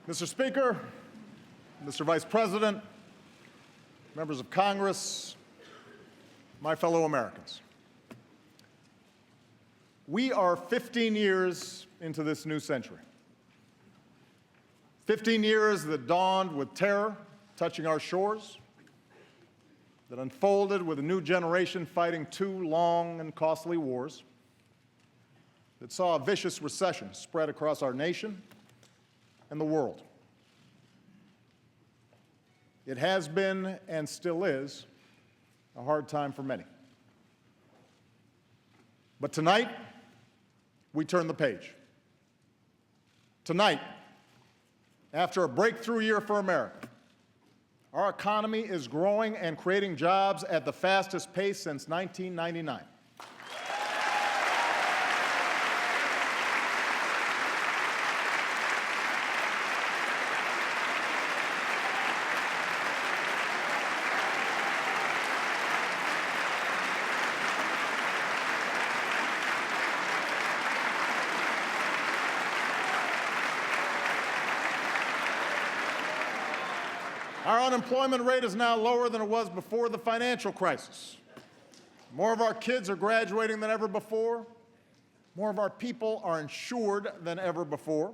Mr. Speaker, Mr. Vice President, members of Congress, my fellow Americans. We are 15 years into this new century. 15 years that dawned with terror touching our shores, that unfolded with a new generation fighting two long and costly wars, that saw a vicious recession spread across our nation and the world. It has been and still is a hard time for many. But tonight, we turn the page. Tonight, after a breakthrough year for America, our economy is growing and creating jobs at the fastest pace since 1999. Our unemployment rate is now lower than it was before the financial crisis. More of our kids are graduating than ever before. More of our people are insured than ever before.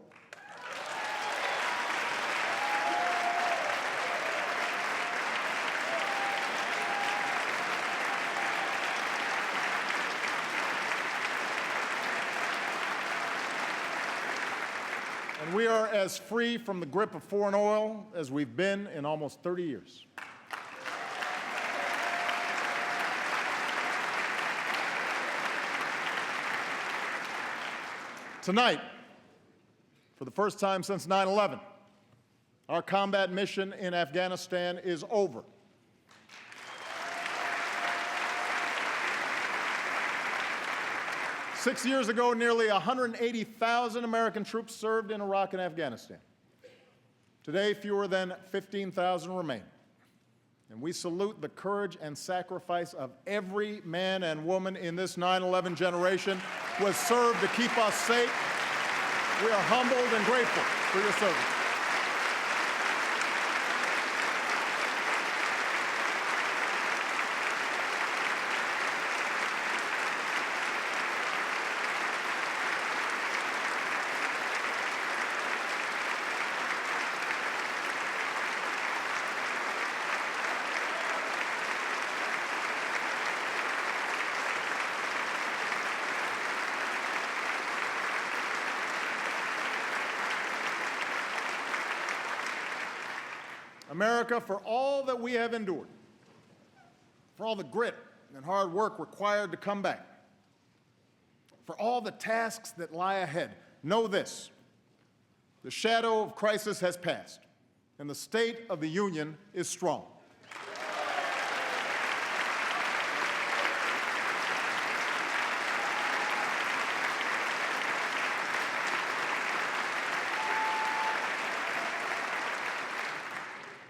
And we are as free from the grip of foreign oil as we've been in almost 30 years. Tonight, for the first time since 9/11, our combat mission in Afghanistan is over. Six years ago, nearly 180,000 American troops served in Iraq and Afghanistan. Today, fewer than 15,000 remain. And we salute the courage and sacrifice of every man and woman in this 9/11 generation who has served to keep us safe. We are humbled and grateful for your service. America, for all that we have endured, for all the grit and hard work required to come back, for all the tasks that lie ahead, know this: the shadow of crisis has passed, and the state of the union is strong.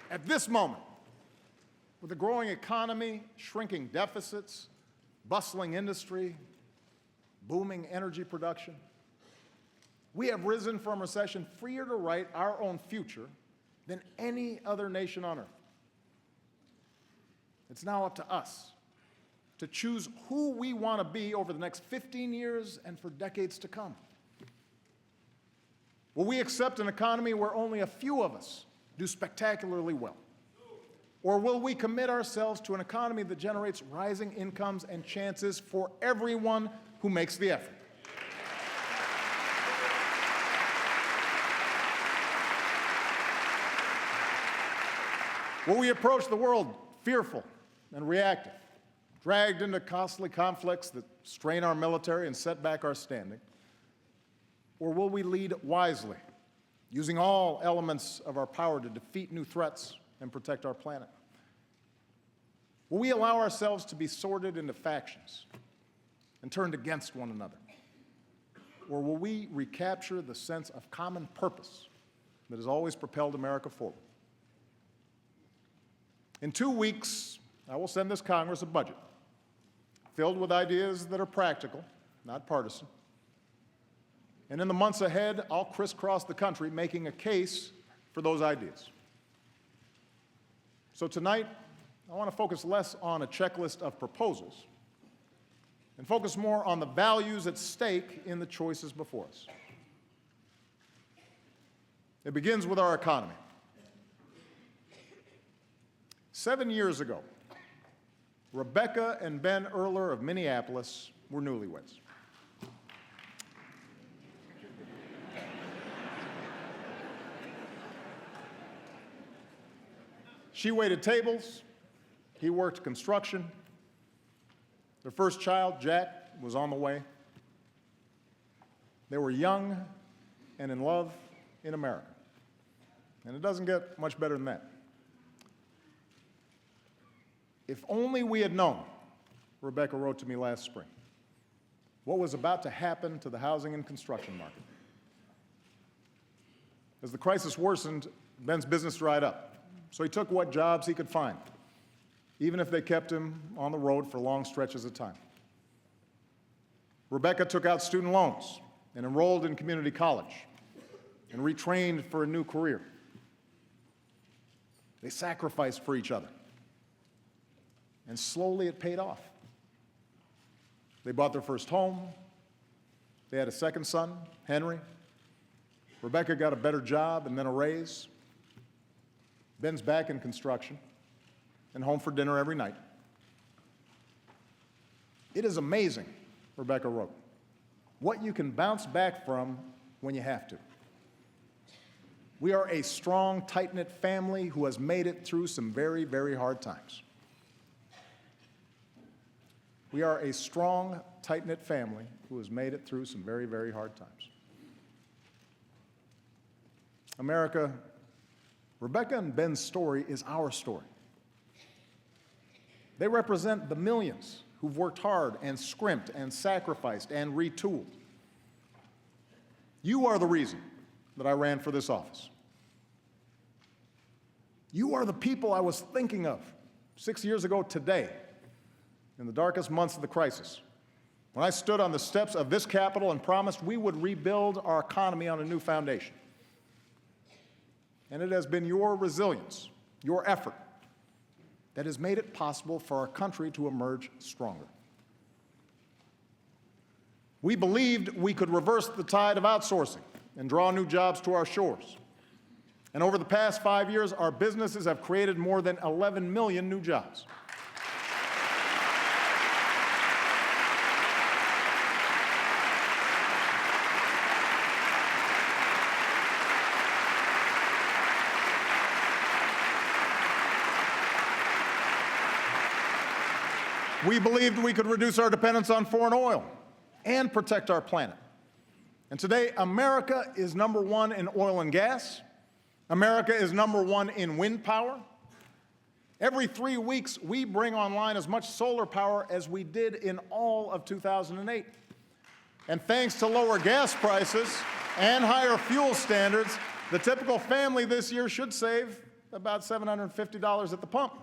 At this moment, with a growing economy, shrinking deficits, bustling industry, booming energy production, we have risen from recession freer to write our own future than any other nation on earth. It's now up to us to choose who we want to be over the next 15 years and for decades to come. Will we accept an economy where only a few of us do spectacularly well? Or will we commit ourselves to an economy that generates rising incomes and chances for everyone who makes the effort? Will we approach the world fearful and reactive, dragged into costly conflicts that strain our military and set back our standing? Or will we lead wisely, using all elements of our power to defeat new threats and protect our planet? Will we allow ourselves to be sorted into factions and turned against one another? Or will we recapture the sense of common purpose that has always propelled America forward? In 2 weeks, I will send this Congress a budget filled with ideas that are practical, not partisan. And in the months ahead, I'll crisscross the country making a case for those ideas. So tonight, I want to focus less on a checklist of proposals and focus more on the values at stake in the choices before us. It begins with our economy. 7 years ago, Rebecca and Ben Earler of Minneapolis were newlyweds. She waited tables, he worked construction. Their first child, Jack, was on the way. They were young and in love in America. And it doesn't get much better than that. If only we had known, Rebecca wrote to me last spring, what was about to happen to the housing and construction market. As the crisis worsened, Ben's business dried up. So he took what jobs he could find, even if they kept him on the road for long stretches of time. Rebecca took out student loans and enrolled in community college and retrained for a new career. They sacrificed for each other. And slowly it paid off. They bought their first home. They had a second son, Henry. Rebecca got a better job and then a raise. Ben's back in construction and home for dinner every night. It is amazing, Rebecca wrote, what you can bounce back from when you have to. We are a strong, tight-knit family who has made it through some very, very hard times. We are a strong, tight-knit family who has made it through some very, very hard times. America, Rebecca and Ben's story is our story. They represent the millions who've worked hard and scrimped and sacrificed and retooled. You are the reason that I ran for this office. You are the people I was thinking of 6 years ago today, in the darkest months of the crisis, when I stood on the steps of this Capitol and promised we would rebuild our economy on a new foundation. And it has been your resilience, your effort, that has made it possible for our country to emerge stronger. We believed we could reverse the tide of outsourcing and draw new jobs to our shores. And over the past 5 years, our businesses have created more than 11 million new jobs. We believed we could reduce our dependence on foreign oil and protect our planet. And today, America is number one in oil and gas. America is number one in wind power. Every 3 weeks, we bring online as much solar power as we did in all of 2008. And thanks to lower gas prices and higher fuel standards, the typical family this year should save about $750 at the pump.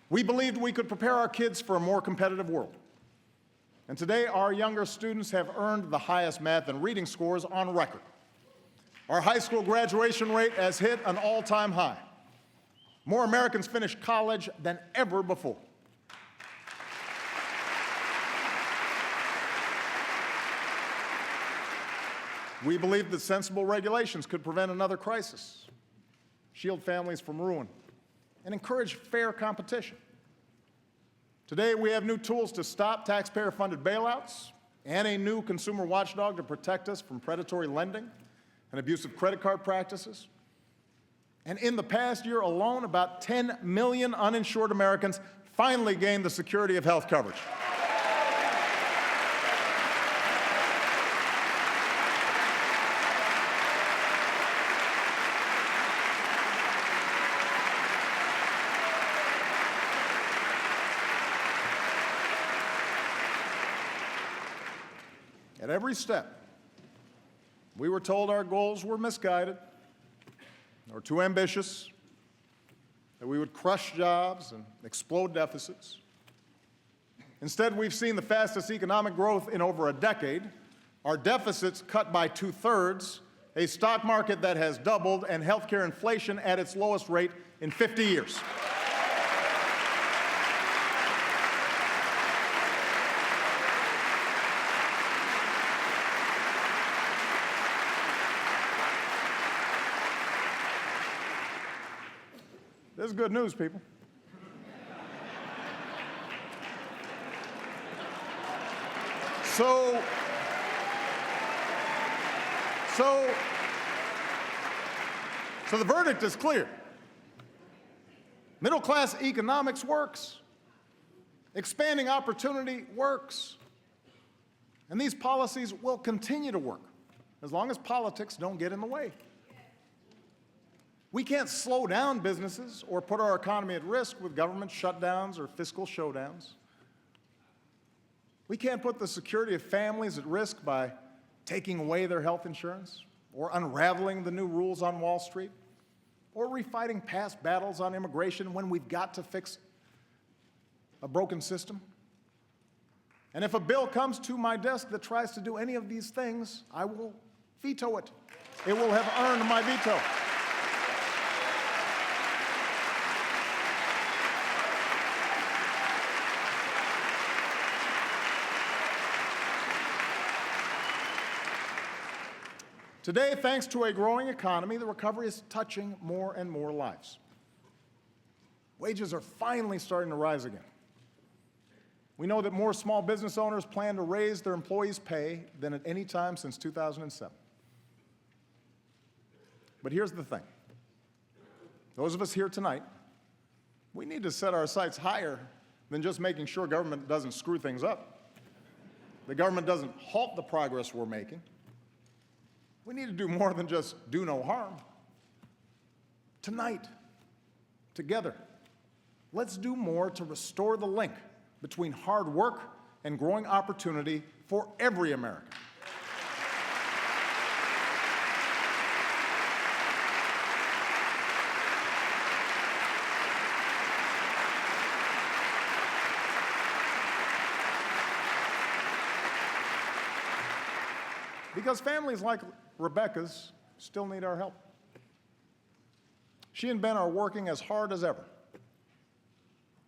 We believed we could prepare our kids for a more competitive world. And today, our younger students have earned the highest math and reading scores on record. Our high school graduation rate has hit an all-time high. More Americans finish college than ever before. We believed that sensible regulations could prevent another crisis, shield families from ruin, and encourage fair competition. Today, we have new tools to stop taxpayer-funded bailouts and a new consumer watchdog to protect us from predatory lending and abusive credit card practices. And in the past year alone, about 10 million uninsured Americans finally gained the security of health coverage. At every step, we were told our goals were misguided or too ambitious, that we would crush jobs and explode deficits. Instead, we've seen the fastest economic growth in over a decade, our deficits cut by 2/3, a stock market that has doubled, and healthcare inflation at its lowest rate in 50 years. This is good news, people. So the verdict is clear. Middle-class economics works. Expanding opportunity works. And these policies will continue to work as long as politics don't get in the way. We can't slow down businesses or put our economy at risk with government shutdowns or fiscal showdowns. We can't put the security of families at risk by taking away their health insurance, or unraveling the new rules on Wall Street, or refighting past battles on immigration when we've got to fix a broken system. And if a bill comes to my desk that tries to do any of these things, I will veto it. It will have earned my veto. Today, thanks to a growing economy, the recovery is touching more and more lives. Wages are finally starting to rise again. We know that more small business owners plan to raise their employees' pay than at any time since 2007. But here's the thing. Those of us here tonight, we need to set our sights higher than just making sure government doesn't screw things up. The government doesn't halt the progress we're making. We need to do more than just do no harm. Tonight, together, let's do more to restore the link between hard work and growing opportunity for every American. Because families like Rebecca's still need our help. She and Ben are working as hard as ever,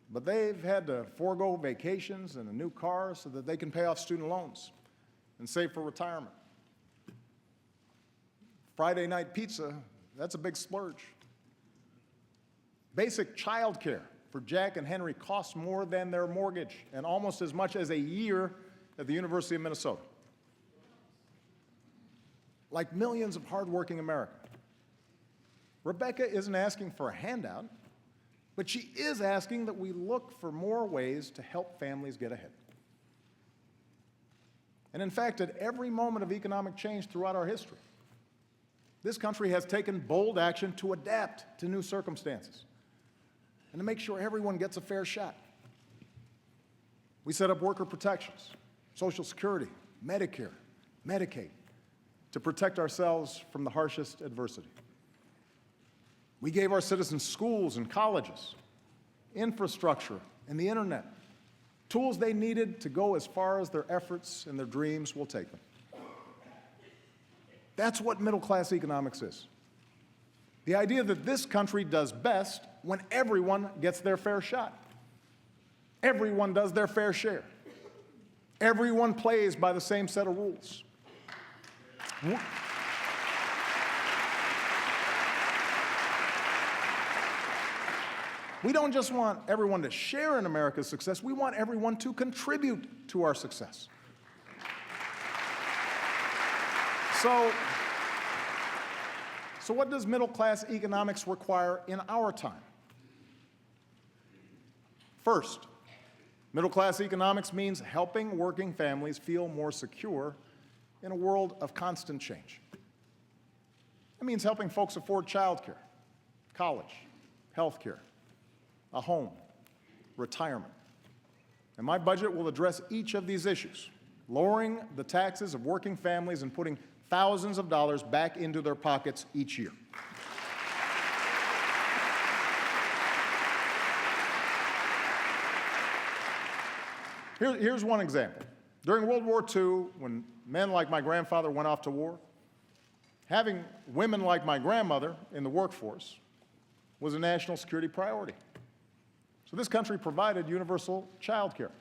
but they've had to forego vacations and a new car so that they can pay off student loans and save for retirement. Friday night pizza, that's a big splurge. Basic child care for Jack and Henry costs more than their mortgage and almost as much as a year at the University of Minnesota. Like millions of hardworking Americans, Rebecca isn't asking for a handout, but she is asking that we look for more ways to help families get ahead. And in fact, at every moment of economic change throughout our history, this country has taken bold action to adapt to new circumstances and to make sure everyone gets a fair shot. We set up worker protections, Social Security, Medicare, Medicaid, to protect ourselves from the harshest adversity. We gave our citizens schools and colleges, infrastructure, and the internet, tools they needed to go as far as their efforts and their dreams will take them. That's what middle-class economics is. The idea that this country does best when everyone gets their fair shot. Everyone does their fair share. Everyone plays by the same set of rules. We don't just want everyone to share in America's success, we want everyone to contribute to our success. So what does middle-class economics require in our time? First, middle-class economics means helping working families feel more secure in a world of constant change. It means helping folks afford childcare, college, health care, a home, retirement. And my budget will address each of these issues, lowering the taxes of working families and putting thousands of dollars back into their pockets each year. Here's one example. During World War II, when men like my grandfather went off to war, having women like my grandmother in the workforce was a national security priority. So this country provided universal child care.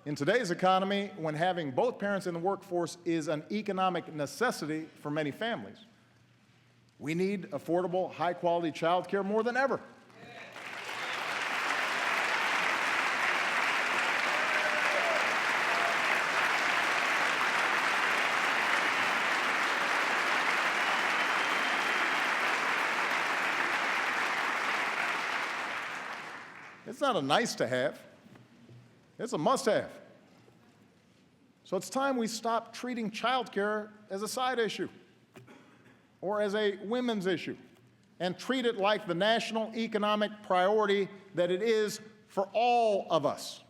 In today's economy, when having both parents in the workforce is an economic necessity for many families, we need affordable, high-quality child care more than ever. It's not a nice to have, it's a must have. So it's time we stop treating child care as a side issue or as a women's issue and treat it like the national economic priority that it is for all of us.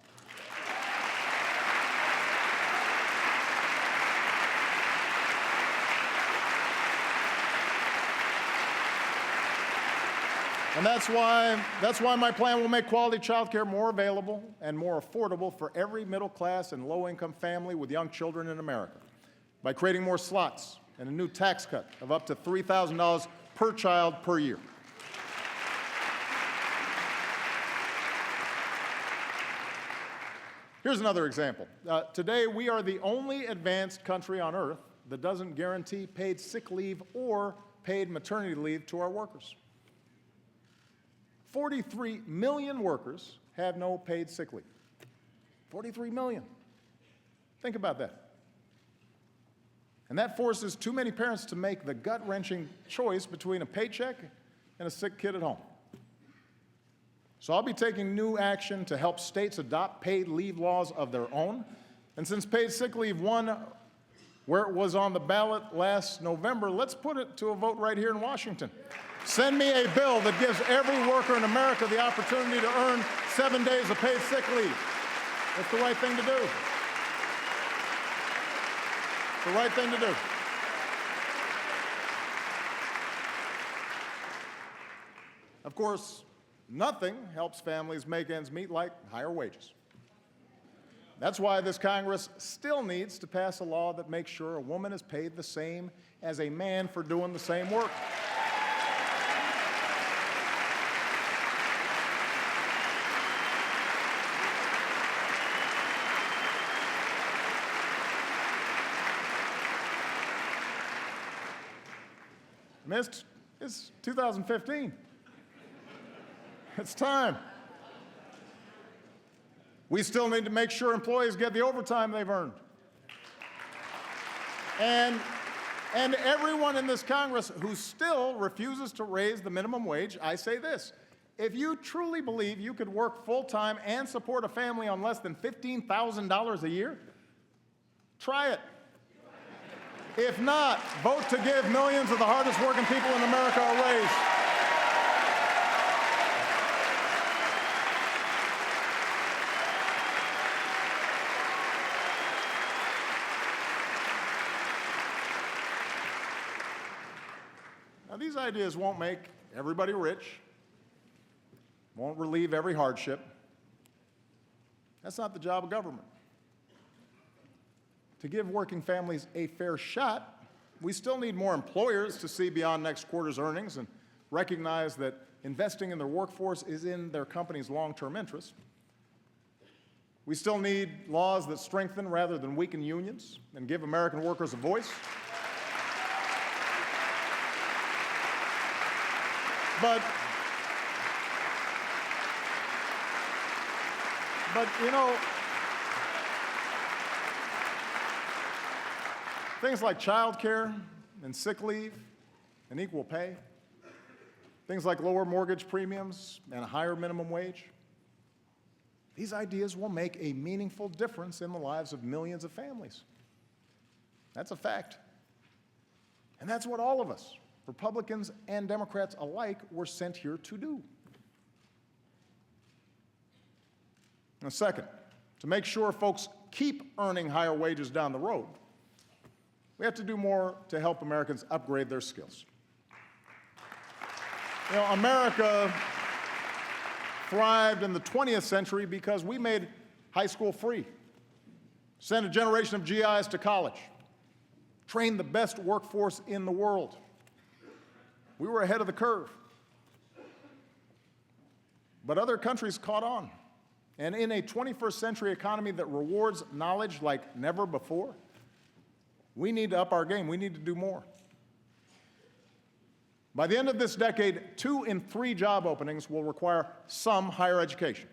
And that's why my plan will make quality child care more available and more affordable for every middle-class and low-income family with young children in America, by creating more slots and a new tax cut of up to $3,000 per child per year. Here's another example. Today, we are the only advanced country on earth that doesn't guarantee paid sick leave or paid maternity leave to our workers. 43 million workers have no paid sick leave. 43 million. Think about that. And that forces too many parents to make the gut-wrenching choice between a paycheck and a sick kid at home. So I'll be taking new action to help states adopt paid leave laws of their own. And since paid sick leave won where it was on the ballot last November, let's put it to a vote right here in Washington. Send me a bill that gives every worker in America the opportunity to earn 7 days of paid sick leave. It's the right thing to do. It's the right thing to do. Of course, nothing helps families make ends meet like higher wages. That's why this Congress still needs to pass a law that makes sure a woman is paid the same as a man for doing the same work. It's 2015. It's time. We still need to make sure employees get the overtime they've earned. And everyone in this Congress who still refuses to raise the minimum wage, I say this: if you truly believe you could work full-time and support a family on less than $15,000 a year, try it. If not, vote to give millions of the hardest working people in America a raise. Now, these ideas won't make everybody rich, won't relieve every hardship. That's not the job of government. To give working families a fair shot, we still need more employers to see beyond next quarter's earnings and recognize that investing in their workforce is in their company's long-term interest. We still need laws that strengthen rather than weaken unions and give American workers a voice. But you know, things like child care and sick leave and equal pay, things like lower mortgage premiums and a higher minimum wage, these ideas will make a meaningful difference in the lives of millions of families. That's a fact. And that's what all of us, Republicans and Democrats alike, were sent here to do. And second, to make sure folks keep earning higher wages down the road, we have to do more to help Americans upgrade their skills. You know, America thrived in the 20th century because we made high school free, send a generation of GIs to college, train the best workforce in the world. We were ahead of the curve. But other countries caught on. And in a 21st century economy that rewards knowledge like never before, we need to up our game. We need to do more. By the end of this decade, 2 in 3 job openings will require some higher education.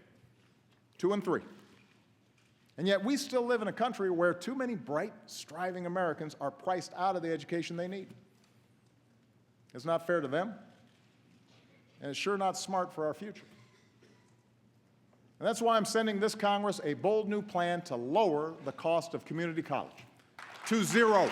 2 in 3. And yet we still live in a country where too many bright, striving Americans are priced out of the education they need. It's not fair to them, and it's sure not smart for our future. And that's why I'm sending this Congress a bold new plan to lower the cost of community college to zero.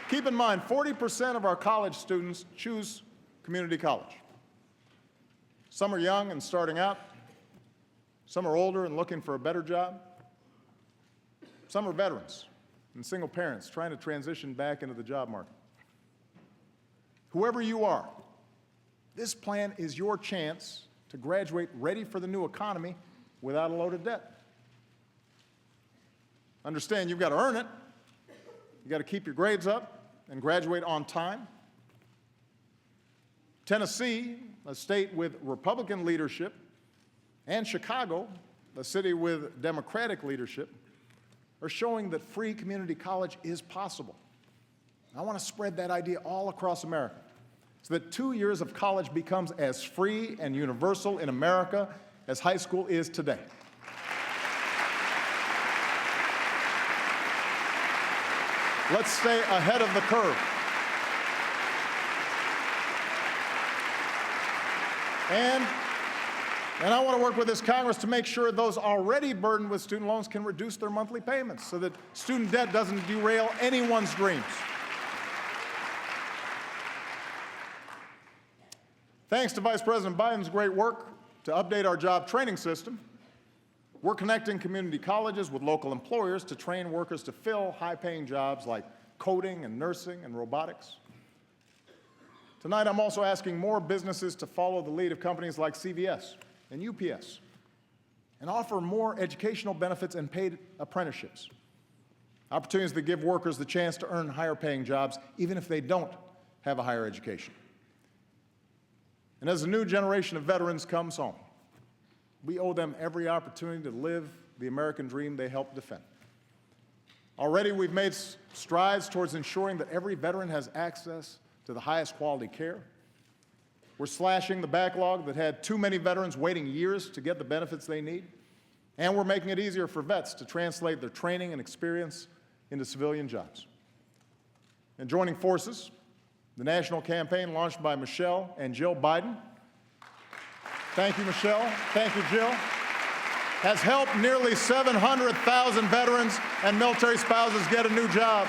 Keep in mind, 40% of our college students choose community college. Some are young and starting out. Some are older and looking for a better job. Some are veterans and single parents trying to transition back into the job market. Whoever you are, this plan is your chance to graduate ready for the new economy without a load of debt. Understand, you've got to earn it. You've got to keep your grades up and graduate on time. Tennessee, a state with Republican leadership, and Chicago, a city with Democratic leadership, are showing that free community college is possible. I want to spread that idea all across America so that 2 years of college becomes as free and universal in America as high school is today. Let's stay ahead of the curve. And I want to work with this Congress to make sure those already burdened with student loans can reduce their monthly payments so that student debt doesn't derail anyone's dreams. Thanks to Vice President Biden's great work to update our job training system, we're connecting community colleges with local employers to train workers to fill high-paying jobs like coding and nursing and robotics. Tonight, I'm also asking more businesses to follow the lead of companies like CVS and UPS and offer more educational benefits and paid apprenticeships, opportunities that give workers the chance to earn higher-paying jobs even if they don't have a higher education. And as a new generation of veterans comes home, we owe them every opportunity to live the American dream they helped defend. Already, we've made strides towards ensuring that every veteran has access to the highest quality care. We're slashing the backlog that had too many veterans waiting years to get the benefits they need. And we're making it easier for vets to translate their training and experience into civilian jobs. And joining forces, the national campaign launched by Michelle and Jill Biden. Thank you, Michelle. Thank you, Jill. Has helped nearly 700,000 veterans and military spouses get a new job.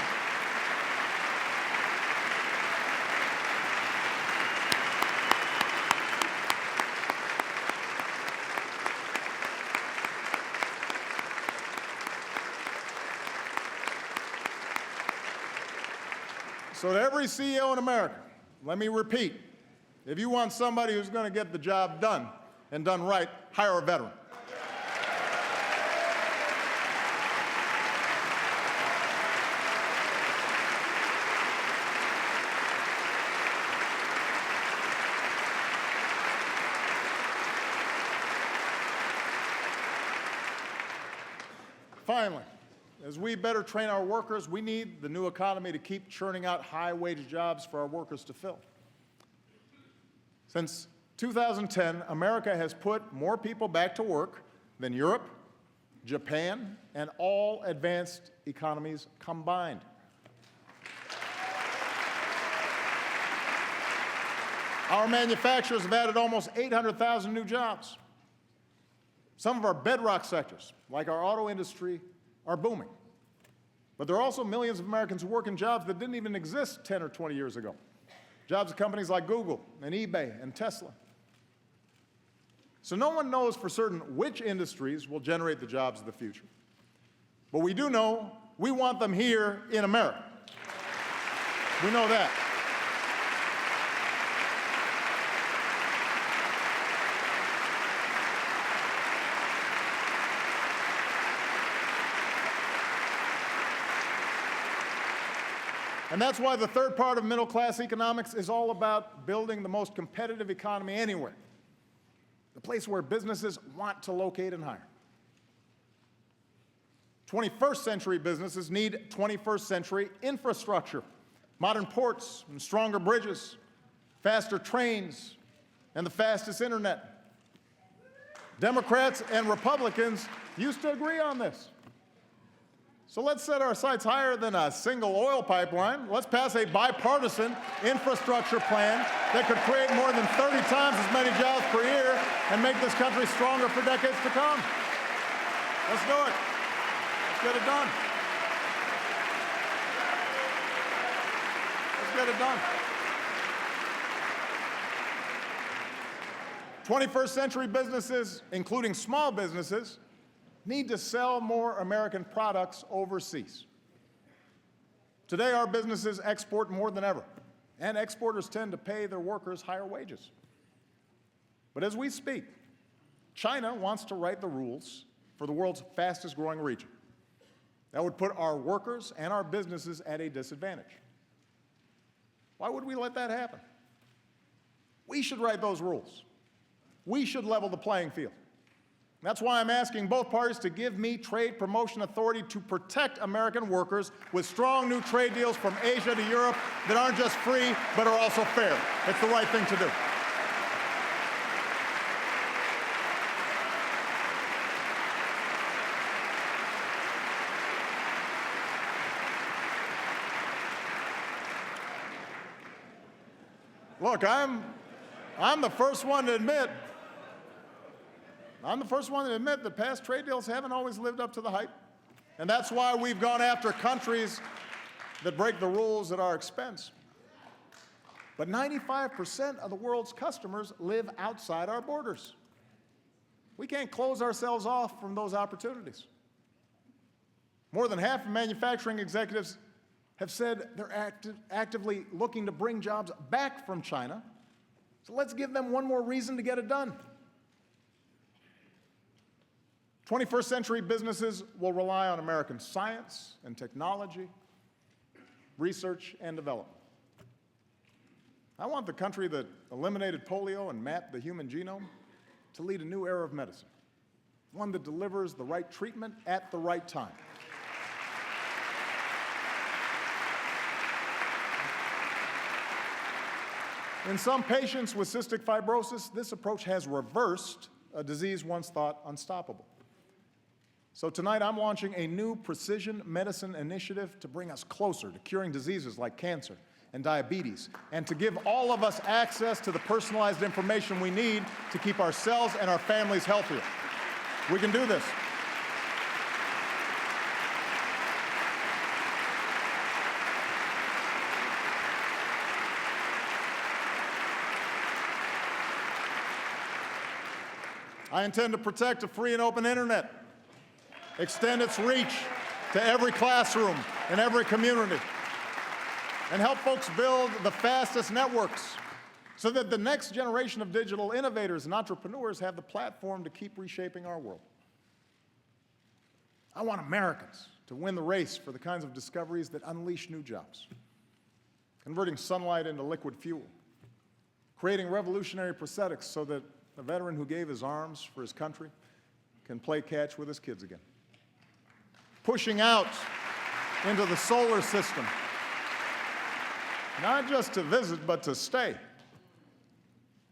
So to every CEO in America, let me repeat, if you want somebody who's going to get the job done and done right, hire a veteran. Finally, as we better train our workers, we need the new economy to keep churning out high-wage jobs for our workers to fill. Since 2010, America has put more people back to work than Europe, Japan, and all advanced economies combined. Our manufacturers have added almost 800,000 new jobs. Some of our bedrock sectors, like our auto industry, are booming. But there are also millions of Americans who work in jobs that didn't even exist 10 or 20 years ago. Jobs at companies like Google and eBay and Tesla. So no one knows for certain which industries will generate the jobs of the future. But we do know we want them here in America. We know that. And that's why the third part of middle-class economics is all about building the most competitive economy anywhere, the place where businesses want to locate and hire. 21st century businesses need 21st century infrastructure, modern ports and stronger bridges, faster trains, and the fastest internet. Democrats and Republicans used to agree on this. So let's set our sights higher than a single oil pipeline. Let's pass a bipartisan infrastructure plan that could create more than 30 times as many jobs per year and make this country stronger for decades to come. Let's do it. Let's get it done. Let's get it done. 21st century businesses, including small businesses, need to sell more American products overseas. Today, our businesses export more than ever, and exporters tend to pay their workers higher wages. But as we speak, China wants to write the rules for the world's fastest growing region. That would put our workers and our businesses at a disadvantage. Why would we let that happen? We should write those rules. We should level the playing field. That's why I'm asking both parties to give me trade promotion authority to protect American workers with strong new trade deals from Asia to Europe that aren't just free, but are also fair. It's the right thing to do. Look, I'm the first one to admit that past trade deals haven't always lived up to the hype. And that's why we've gone after countries that break the rules at our expense. But 95% of the world's customers live outside our borders. We can't close ourselves off from those opportunities. More than half of manufacturing executives have said they're actively looking to bring jobs back from China. So let's give them one more reason to get it done. 21st century businesses will rely on American science and technology, research and development. I want the country that eliminated polio and mapped the human genome to lead a new era of medicine, one that delivers the right treatment at the right time. In some patients with cystic fibrosis, this approach has reversed a disease once thought unstoppable. So tonight I'm launching a new precision medicine initiative to bring us closer to curing diseases like cancer and diabetes, and to give all of us access to the personalized information we need to keep ourselves and our families healthier. We can do this. I intend to protect a free and open internet, extend its reach to every classroom and every community, and help folks build the fastest networks so that the next generation of digital innovators and entrepreneurs have the platform to keep reshaping our world. I want Americans to win the race for the kinds of discoveries that unleash new jobs, converting sunlight into liquid fuel, creating revolutionary prosthetics so that a veteran who gave his arms for his country can play catch with his kids again, pushing out into the solar system, not just to visit, but to stay.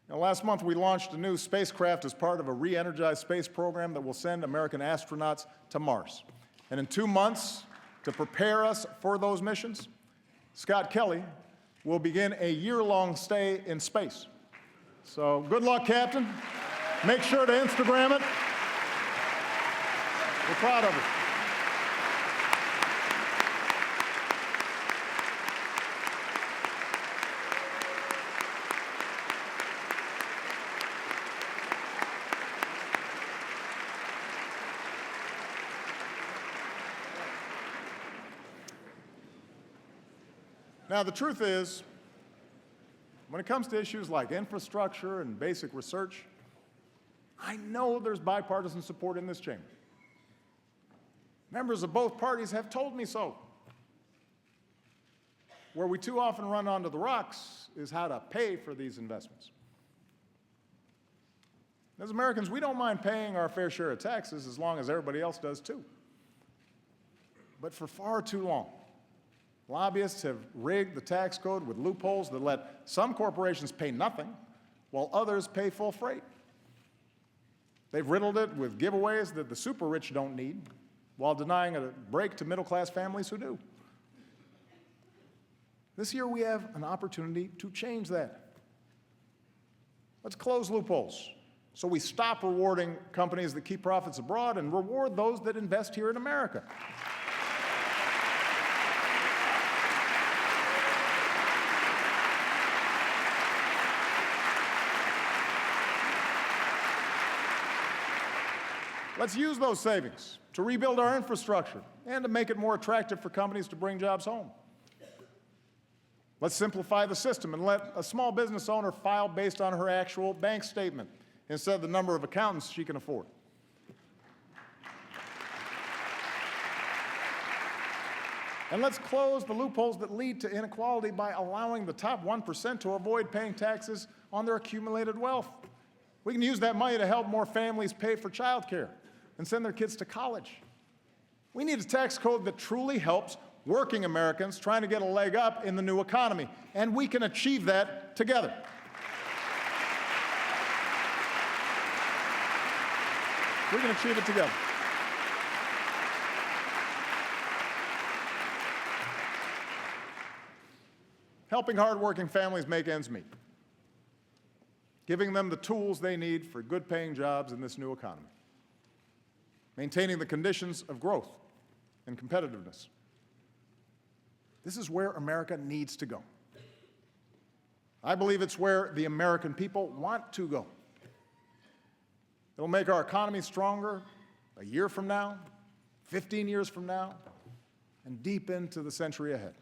Last month, we launched a new spacecraft as part of a re-energized space program that will send American astronauts to Mars. And in 2 months, to prepare us for those missions, Scott Kelly will begin a year-long stay in space. So good luck, Captain. Make sure to Instagram it. We're proud of it. Now, the truth is, when it comes to issues like infrastructure and basic research, I know there's bipartisan support in this chamber. Members of both parties have told me so. Where we too often run onto the rocks is how to pay for these investments. As Americans, we don't mind paying our fair share of taxes as long as everybody else does too. But for far too long, lobbyists have rigged the tax code with loopholes that let some corporations pay nothing while others pay full freight. They've riddled it with giveaways that the super rich don't need while denying a break to middle-class families who do. This year we have an opportunity to change that. Let's close loopholes so we stop rewarding companies that keep profits abroad and reward those that invest here in America. Let's use those savings to rebuild our infrastructure and to make it more attractive for companies to bring jobs home. Let's simplify the system and let a small business owner file based on her actual bank statement instead of the number of accountants she can afford. And let's close the loopholes that lead to inequality by allowing the top 1% to avoid paying taxes on their accumulated wealth. We can use that money to help more families pay for child care and send their kids to college. We need a tax code that truly helps working Americans trying to get a leg up in the new economy, and we can achieve that together. We can achieve it together. Helping hardworking families make ends meet, giving them the tools they need for good-paying jobs in this new economy, maintaining the conditions of growth and competitiveness. This is where America needs to go. I believe it's where the American people want to go. It'll make our economy stronger a year from now, 15 years from now, and deep into the century ahead.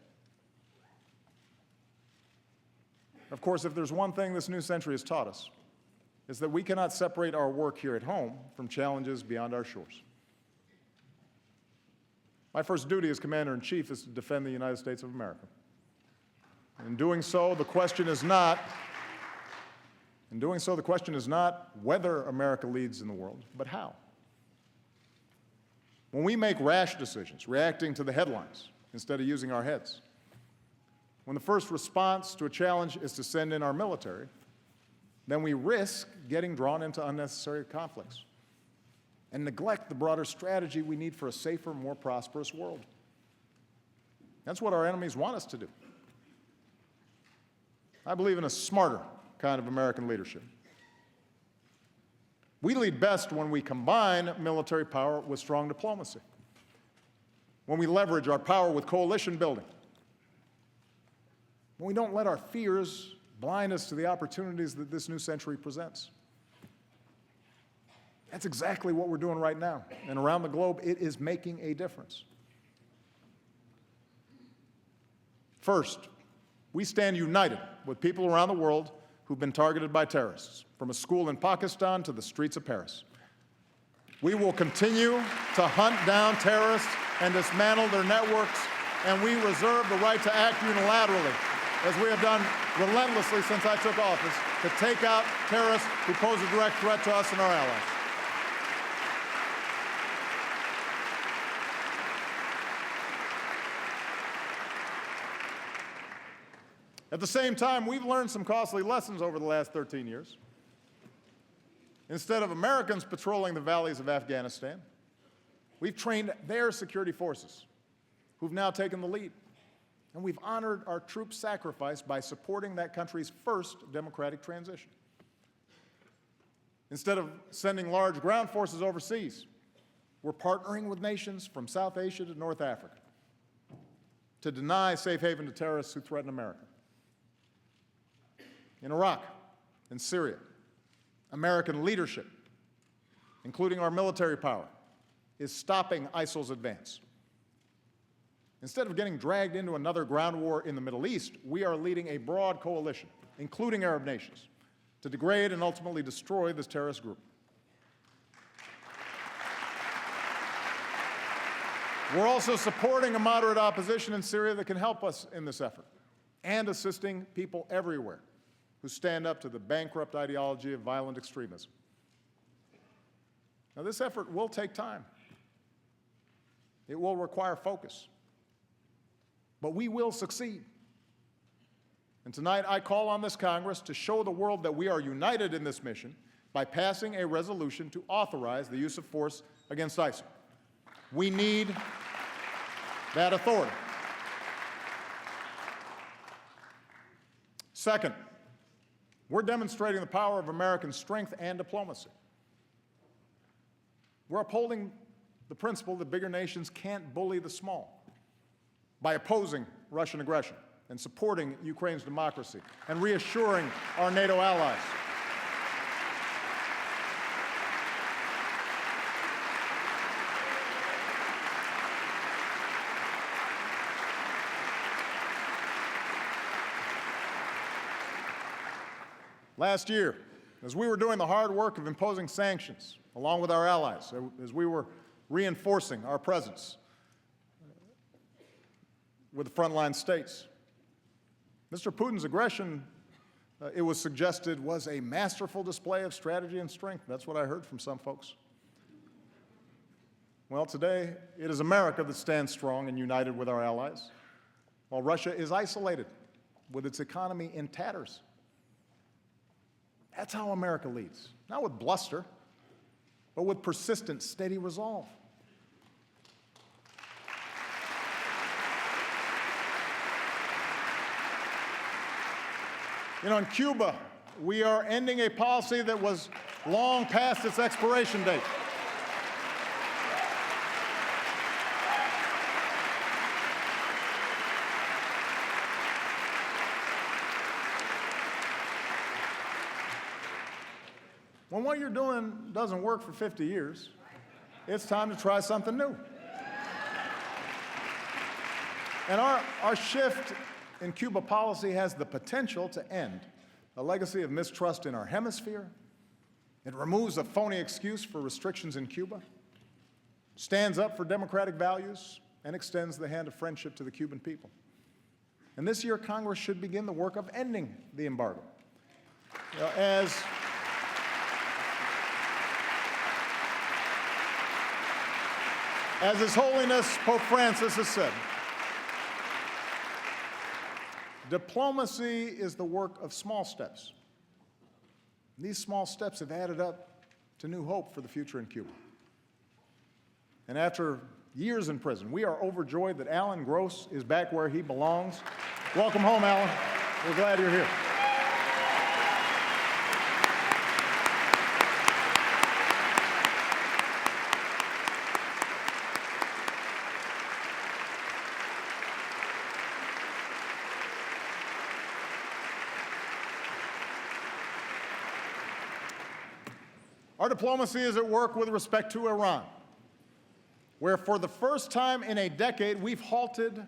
Of course, if there's one thing this new century has taught us, it's that we cannot separate our work here at home from challenges beyond our shores. My first duty as Commander-in-Chief is to defend the United States of America. In doing so, the question is not whether America leads in the world, but how. When we make rash decisions, reacting to the headlines instead of using our heads, when the first response to a challenge is to send in our military, then we risk getting drawn into unnecessary conflicts and neglect the broader strategy we need for a safer, more prosperous world. That's what our enemies want us to do. I believe in a smarter kind of American leadership. We lead best when we combine military power with strong diplomacy, when we leverage our power with coalition building, when we don't let our fears blind us to the opportunities that this new century presents. That's exactly what we're doing right now. And around the globe, it is making a difference. First, we stand united with people around the world who've been targeted by terrorists, from a school in Pakistan to the streets of Paris. We will continue to hunt down terrorists and dismantle their networks, and we reserve the right to act unilaterally, as we have done relentlessly since I took office, to take out terrorists who pose a direct threat to us and our allies. At the same time, we've learned some costly lessons over the last 13 years. Instead of Americans patrolling the valleys of Afghanistan, we've trained their security forces, who've now taken the lead. And we've honored our troops' sacrifice by supporting that country's first democratic transition. Instead of sending large ground forces overseas, we're partnering with nations from South Asia to North Africa to deny safe haven to terrorists who threaten America. In Iraq and Syria, American leadership, including our military power, is stopping ISIL's advance. Instead of getting dragged into another ground war in the Middle East, we are leading a broad coalition, including Arab nations, to degrade and ultimately destroy this terrorist group. We're also supporting a moderate opposition in Syria that can help us in this effort, and assisting people everywhere who stand up to the bankrupt ideology of violent extremism. Now, this effort will take time. It will require focus. But we will succeed. And tonight, I call on this Congress to show the world that we are united in this mission by passing a resolution to authorize the use of force against ISIL. We need that authority. Second, we're demonstrating the power of American strength and diplomacy. We're upholding the principle that bigger nations can't bully the small by opposing Russian aggression and supporting Ukraine's democracy and reassuring our NATO allies. Last year, as we were doing the hard work of imposing sanctions, along with our allies, as we were reinforcing our presence with the frontline states, Mr. Putin's aggression, it was suggested, was a masterful display of strategy and strength. That's what I heard from some folks. Well, today, it is America that stands strong and united with our allies, while Russia is isolated with its economy in tatters. That's how America leads, not with bluster, but with persistent, steady resolve. You know, in Cuba, we are ending a policy that was long past its expiration date. When what you're doing doesn't work for 50 years, it's time to try something new. And our shift in Cuba policy has the potential to end a legacy of mistrust in our hemisphere. It removes a phony excuse for restrictions in Cuba, stands up for democratic values, and extends the hand of friendship to the Cuban people. And this year, Congress should begin the work of ending the embargo. You know, as His Holiness Pope Francis has said, diplomacy is the work of small steps. These small steps have added up to new hope for the future in Cuba. And after years in prison, we are overjoyed that Alan Gross is back where he belongs. Welcome home, Alan. We're glad you're here. Our diplomacy is at work with respect to Iran, where for the first time in a decade, we've halted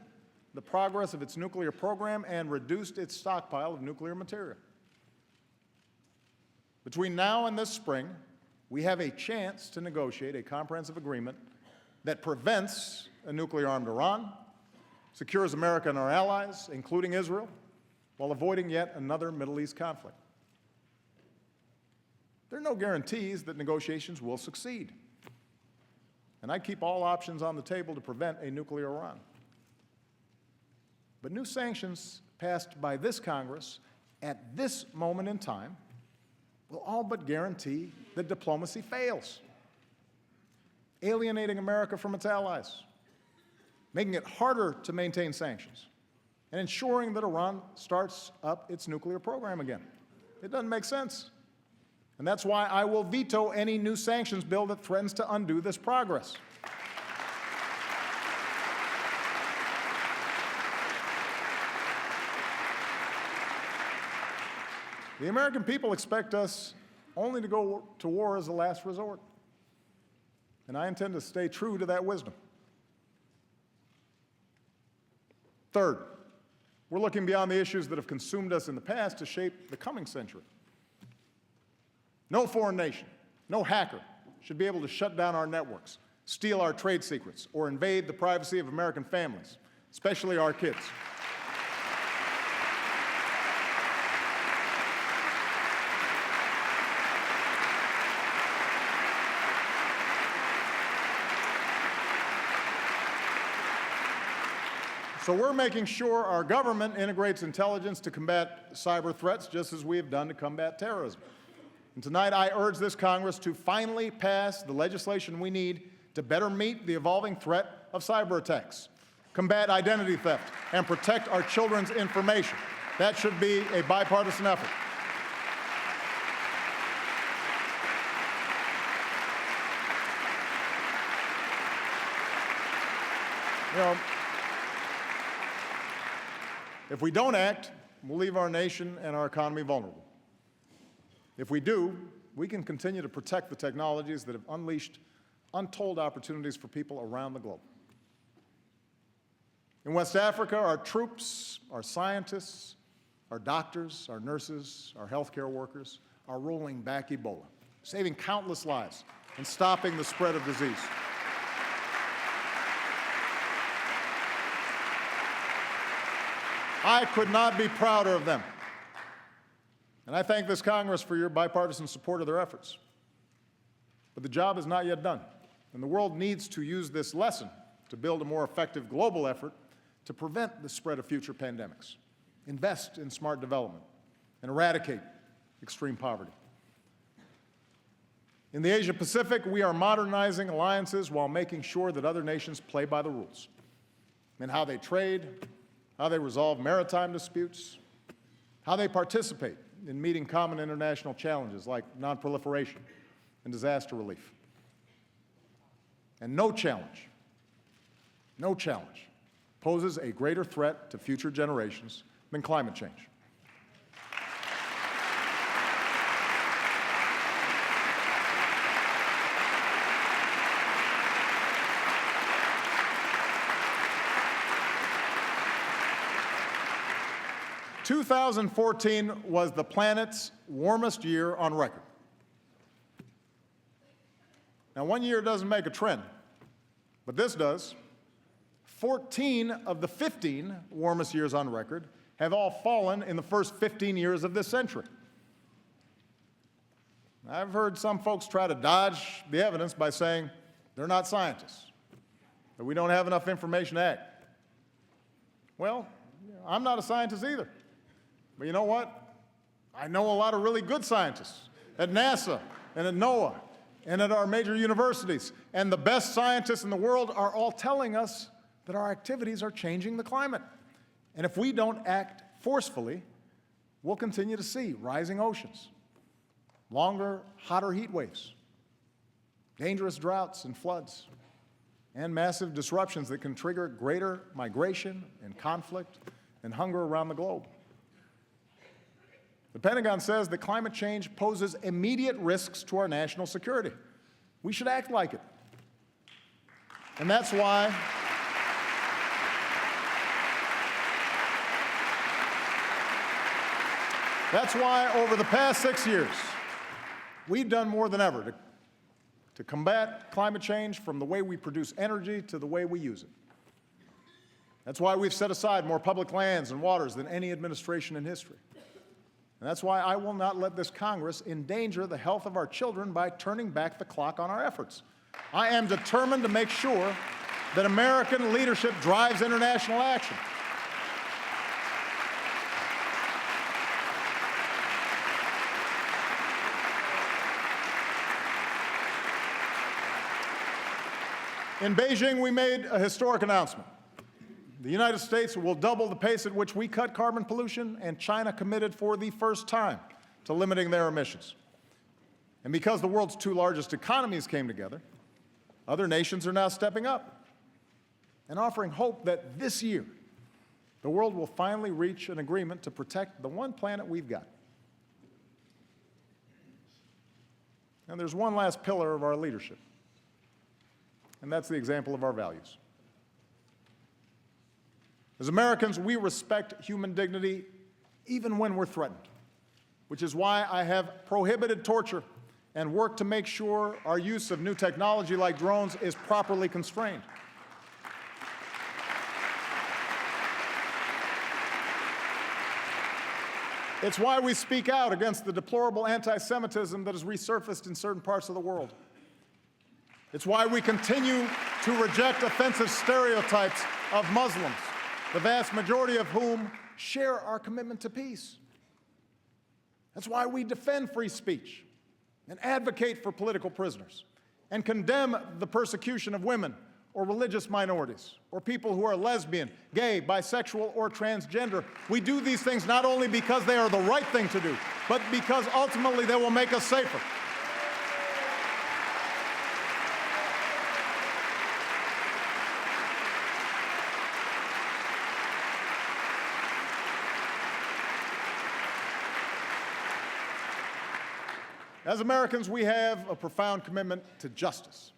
the progress of its nuclear program and reduced its stockpile of nuclear material. Between now and this spring, we have a chance to negotiate a comprehensive agreement that prevents a nuclear-armed Iran, secures America and our allies, including Israel, while avoiding yet another Middle East conflict. There are no guarantees that negotiations will succeed, and I keep all options on the table to prevent a nuclear Iran. But new sanctions passed by this Congress at this moment in time will all but guarantee that diplomacy fails, alienating America from its allies, making it harder to maintain sanctions, and ensuring that Iran starts up its nuclear program again. It doesn't make sense. And that's why I will veto any new sanctions bill that threatens to undo this progress. The American people expect us only to go to war as a last resort, and I intend to stay true to that wisdom. Third, we're looking beyond the issues that have consumed us in the past to shape the coming century. No foreign nation, no hacker should be able to shut down our networks, steal our trade secrets, or invade the privacy of American families, especially our kids. So we're making sure our government integrates intelligence to combat cyber threats, just as we have done to combat terrorism. And tonight, I urge this Congress to finally pass the legislation we need to better meet the evolving threat of cyber attacks, combat identity theft, and protect our children's information. That should be a bipartisan effort. You know, if we don't act, we'll leave our nation and our economy vulnerable. If we do, we can continue to protect the technologies that have unleashed untold opportunities for people around the globe. In West Africa, our troops, our scientists, our doctors, our nurses, our healthcare workers are rolling back Ebola, saving countless lives and stopping the spread of disease. I could not be prouder of them. And I thank this Congress for your bipartisan support of their efforts. But the job is not yet done, and the world needs to use this lesson to build a more effective global effort to prevent the spread of future pandemics, invest in smart development, and eradicate extreme poverty. In the Asia-Pacific, we are modernizing alliances while making sure that other nations play by the rules in how they trade, how they resolve maritime disputes, how they participate in meeting common international challenges like nonproliferation and disaster relief. And no challenge poses a greater threat to future generations than climate change. – 2014 was the planet's warmest year on record. Now, one year doesn't make a trend, but this does. 14 of the 15 warmest years on record have all fallen in the first 15 years of this century. I've heard some folks try to dodge the evidence by saying they're not scientists, that we don't have enough information to act. Well, I'm not a scientist either. But you know what? I know a lot of really good scientists at NASA and at NOAA and at our major universities. And the best scientists in the world are all telling us that our activities are changing the climate. And if we don't act forcefully, we'll continue to see rising oceans, longer, hotter heat waves, dangerous droughts and floods, and massive disruptions that can trigger greater migration and conflict and hunger around the globe. The Pentagon says that climate change poses immediate risks to our national security. We should act like it. And that's why over the past 6 years, we've done more than ever to combat climate change, from the way we produce energy to the way we use it. That's why we've set aside more public lands and waters than any administration in history. And that's why I will not let this Congress endanger the health of our children by turning back the clock on our efforts. I am determined to make sure that American leadership drives international action. In Beijing, we made a historic announcement. The United States will double the pace at which we cut carbon pollution, and China committed for the first time to limiting their emissions. And because the world's two largest economies came together, other nations are now stepping up and offering hope that this year the world will finally reach an agreement to protect the one planet we've got. And there's one last pillar of our leadership, and that's the example of our values. As Americans, we respect human dignity even when we're threatened, which is why I have prohibited torture and worked to make sure our use of new technology like drones is properly constrained. It's why we speak out against the deplorable anti-Semitism that has resurfaced in certain parts of the world. It's why we continue to reject offensive stereotypes of Muslims, the vast majority of whom share our commitment to peace. That's why we defend free speech and advocate for political prisoners and condemn the persecution of women or religious minorities or people who are lesbian, gay, bisexual, or transgender. We do these things not only because they are the right thing to do, but because ultimately they will make us safer. As Americans, we have a profound commitment to justice.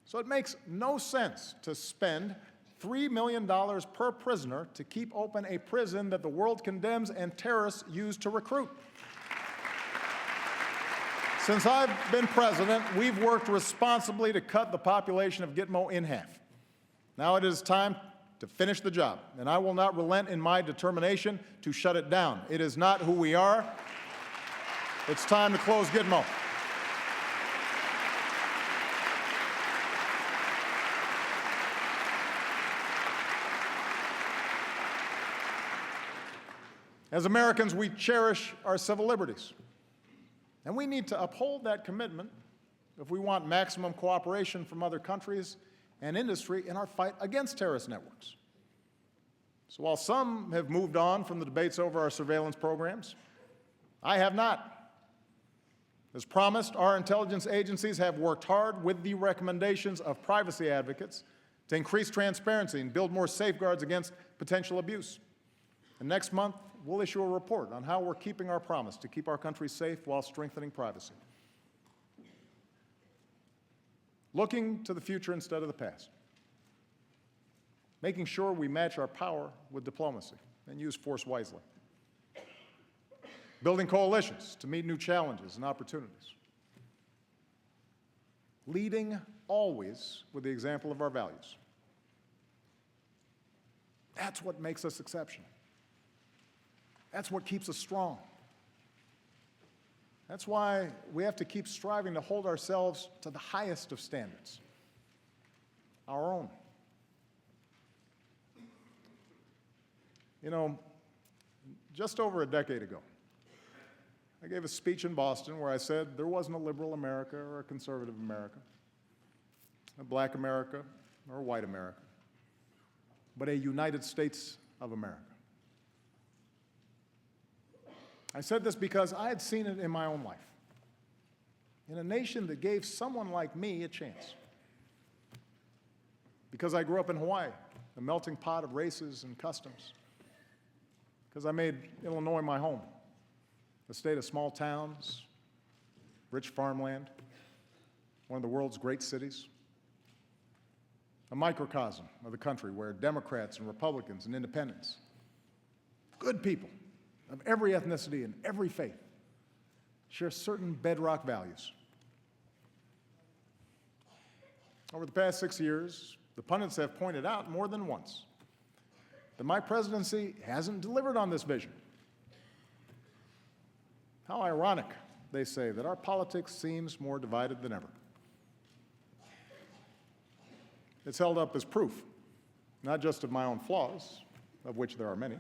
So it makes no sense to spend $3 million per prisoner to keep open a prison that the world condemns and terrorists use to recruit. Since I've been president, we've worked responsibly to cut the population of Gitmo in half. Now it is time to finish the job, and I will not relent in my determination to shut it down. It is not who we are. It's time to close Gitmo. As Americans, we cherish our civil liberties, and we need to uphold that commitment if we want maximum cooperation from other countries and industry in our fight against terrorist networks. So while some have moved on from the debates over our surveillance programs, I have not. As promised, our intelligence agencies have worked hard with the recommendations of privacy advocates to increase transparency and build more safeguards against potential abuse. And next month, we'll issue a report on how we're keeping our promise to keep our country safe while strengthening privacy. Looking to the future instead of the past. Making sure we match our power with diplomacy and use force wisely. Building coalitions to meet new challenges and opportunities. Leading always with the example of our values. That's what makes us exceptional. That's what keeps us strong. That's why we have to keep striving to hold ourselves to the highest of standards, our own. You know, just over a decade ago, I gave a speech in Boston where I said there wasn't a liberal America or a conservative America, a black America or a white America, but a United States of America. I said this because I had seen it in my own life, in a nation that gave someone like me a chance. Because I grew up in Hawaii, a melting pot of races and customs. Because I made Illinois my home, a state of small towns, rich farmland, one of the world's great cities, a microcosm of the country where Democrats and Republicans and independents, good people of every ethnicity and every faith, share certain bedrock values. Over the past 6 years, the pundits have pointed out more than once that my presidency hasn't delivered on this vision. How ironic, they say, that our politics seems more divided than ever. It's held up as proof, not just of my own flaws, of which there are many,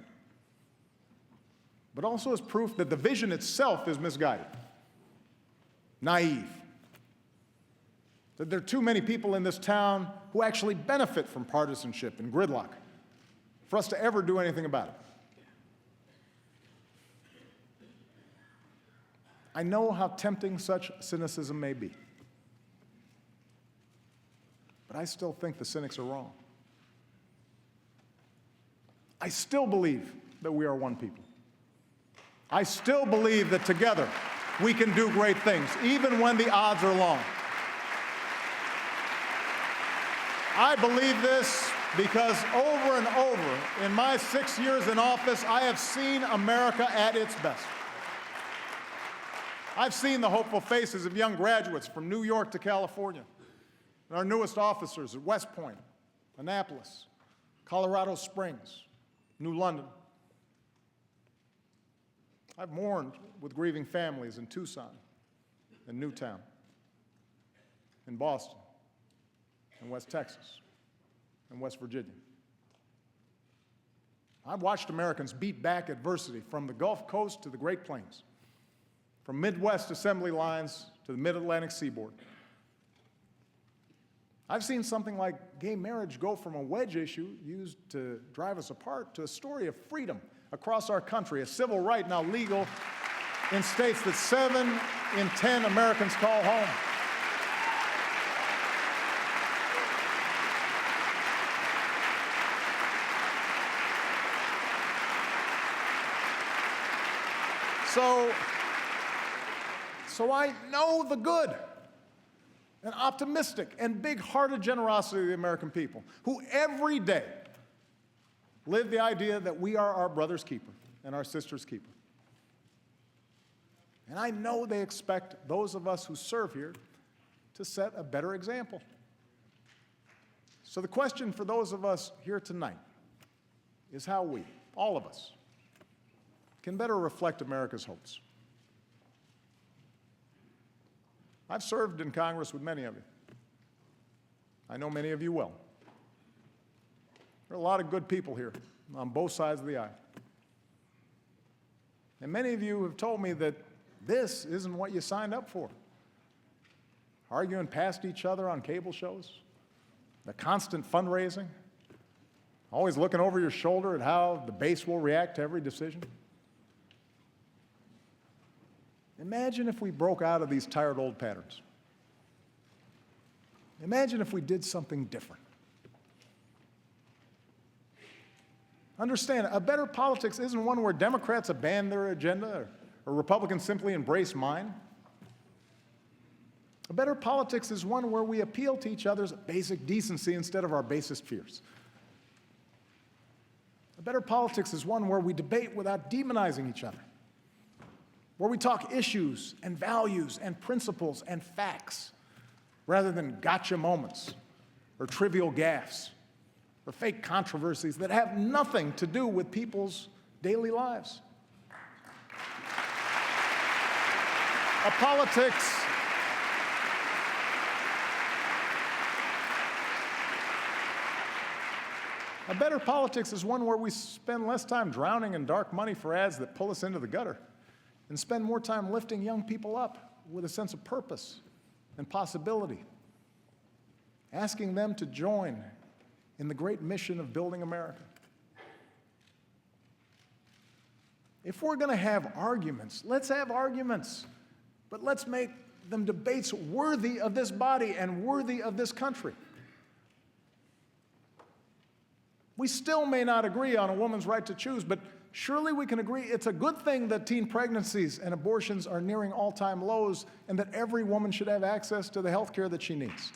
but also as proof that the vision itself is misguided, naive, that there are too many people in this town who actually benefit from partisanship and gridlock for us to ever do anything about it. I know how tempting such cynicism may be, but I still think the cynics are wrong. I still believe that we are one people. I still believe that together we can do great things, even when the odds are long. I believe this Because over and over in my 6 years in office, I have seen America at its best. I've seen the hopeful faces of young graduates from New York to California, and our newest officers at West Point, Annapolis, Colorado Springs, New London. I've mourned with grieving families in Tucson and Newtown, in Boston, in West Texas, and West Virginia. I've watched Americans beat back adversity from the Gulf Coast to the Great Plains, from Midwest assembly lines to the Mid-Atlantic seaboard. I've seen something like gay marriage go from a wedge issue used to drive us apart to a story of freedom across our country, a civil right now legal in states that 7 in 10 Americans call home. So I know the good and optimistic and big-hearted generosity of the American people, who every day live the idea that we are our brother's keeper and our sister's keeper. And I know they expect those of us who serve here to set a better example. So the question for those of us here tonight is how we, all of us, can better reflect America's hopes. I've served in Congress with many of you. I know many of you well. There are a lot of good people here on both sides of the aisle. And many of you have told me that this isn't what you signed up for. Arguing past each other on cable shows, the constant fundraising, always looking over your shoulder at how the base will react to every decision. Imagine if we broke out of these tired old patterns. Imagine if we did something different. Understand, a better politics isn't one where Democrats abandon their agenda or Republicans simply embrace mine. A better politics is one where we appeal to each other's basic decency instead of our basest fears. A better politics is one where we debate without demonizing each other, where we talk issues and values and principles and facts rather than gotcha moments or trivial gaffes or fake controversies that have nothing to do with people's daily lives. A better politics is one where we spend less time drowning in dark money for ads that pull us into the gutter and spend more time lifting young people up with a sense of purpose and possibility, asking them to join in the great mission of building America. If we're going to have arguments, let's have arguments, but let's make them debates worthy of this body and worthy of this country. We still may not agree on a woman's right to choose, but surely we can agree it's a good thing that teen pregnancies and abortions are nearing all-time lows and that every woman should have access to the health care that she needs.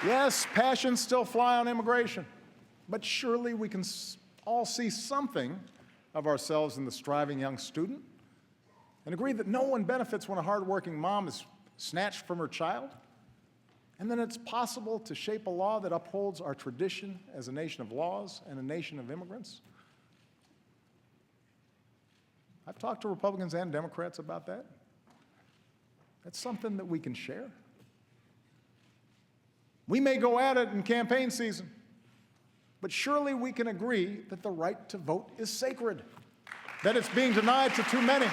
Yes, passions still fly on immigration, but surely we can all see something of ourselves in the striving young student and agree that no one benefits when a hardworking mom is snatched from her child, and then it's possible to shape a law that upholds our tradition as a nation of laws and a nation of immigrants. I've talked to Republicans and Democrats about that. That's something that we can share. We may go at it in campaign season, but surely we can agree that the right to vote is sacred, that it's being denied to too many,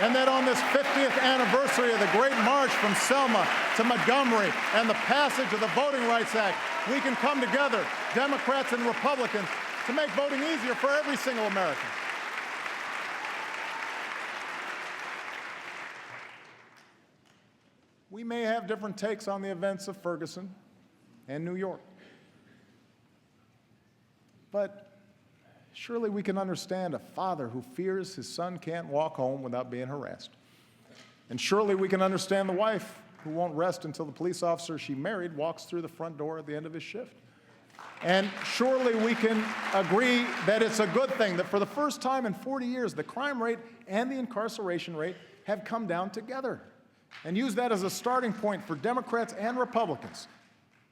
and that on this 50th anniversary of the Great March from Selma to Montgomery and the passage of the Voting Rights Act, we can come together, Democrats and Republicans, to make voting easier for every single American. We may have different takes on the events of Ferguson and New York, but Surely we can understand a father who fears his son can't walk home without being harassed. And surely we can understand the wife who won't rest until the police officer she married walks through the front door at the end of his shift. And surely we can agree that it's a good thing that for the first time in 40 years, the crime rate and the incarceration rate have come down together. And use that as a starting point for Democrats and Republicans,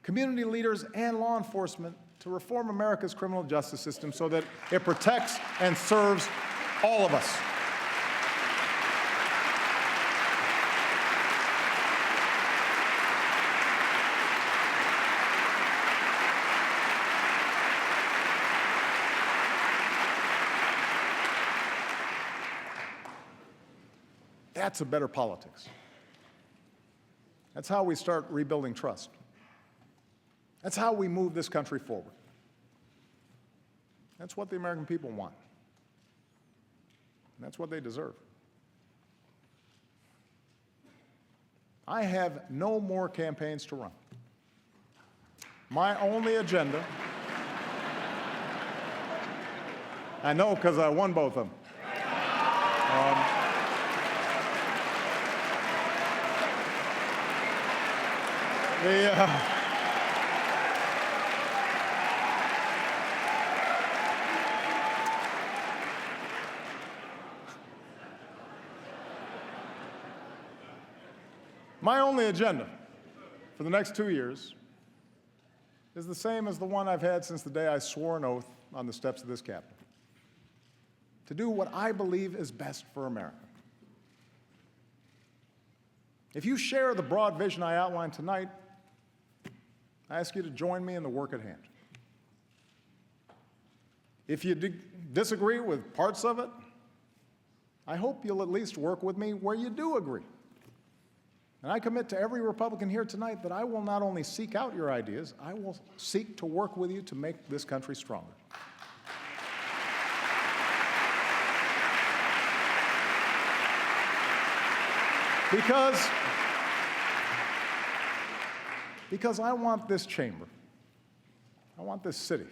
community leaders and law enforcement to reform America's criminal justice system so that it protects and serves all of us. That's a better politics. That's how we start rebuilding trust. That's how we move this country forward. That's what the American people want. And that's what they deserve. I have no more campaigns to run. My only agenda, I know because I won both of them. My only agenda for the next 2 years is the same as the one I've had since the day I swore an oath on the steps of this Capitol: to do what I believe is best for America. If you share the broad vision I outlined tonight, I ask you to join me in the work at hand. If you disagree with parts of it, I hope you'll at least work with me where you do agree. And I commit to every Republican here tonight that I will not only seek out your ideas, I will seek to work with you to make this country stronger. Because I want this chamber, I want this city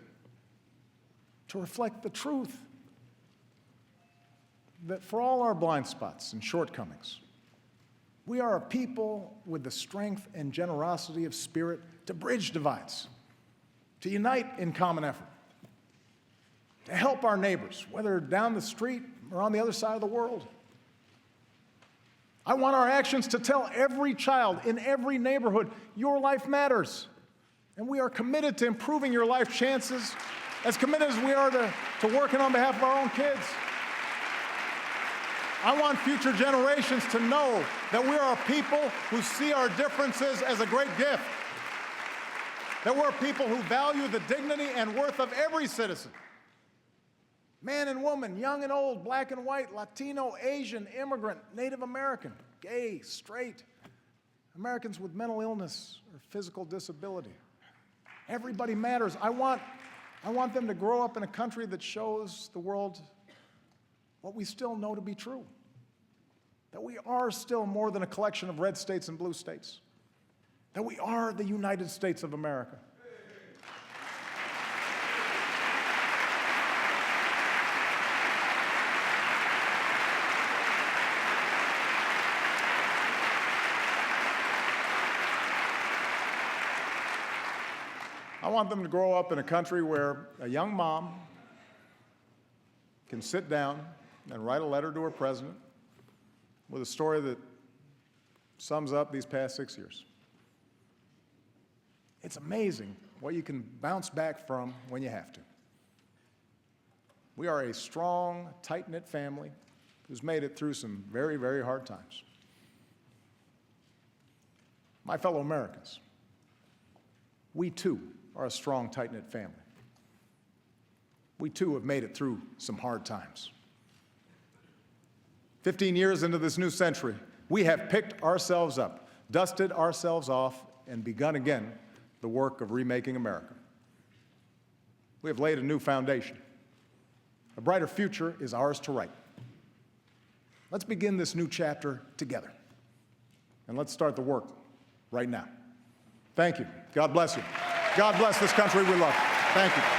to reflect the truth that for all our blind spots and shortcomings, we are a people with the strength and generosity of spirit to bridge divides, to unite in common effort, to help our neighbors, whether down the street or on the other side of the world. I want our actions to tell every child in every neighborhood, your life matters. And we are committed to improving your life chances, as committed as we are to working on behalf of our own kids. I want future generations to know that we are a people who see our differences as a great gift, that we're people who value the dignity and worth of every citizen, man and woman, young and old, black and white, Latino, Asian, immigrant, Native American, gay, straight, Americans with mental illness or physical disability. Everybody matters. I want them to grow up in a country that shows the world what we still know to be true, that we are still more than a collection of red states and blue states, that we are the United States of America. I want them to grow up in a country where a young mom can sit down and write a letter to her president with a story that sums up these past 6 years. It's amazing what you can bounce back from when you have to. We are a strong, tight-knit family who's made it through some very, very hard times. My fellow Americans, we too are a strong, tight-knit family. We too have made it through some hard times. 15 years into this new century, we have picked ourselves up, dusted ourselves off, and begun again the work of remaking America. We have laid a new foundation. A brighter future is ours to write. Let's begin this new chapter together, and let's start the work right now. Thank you. God bless you. God bless this country we love. Thank you.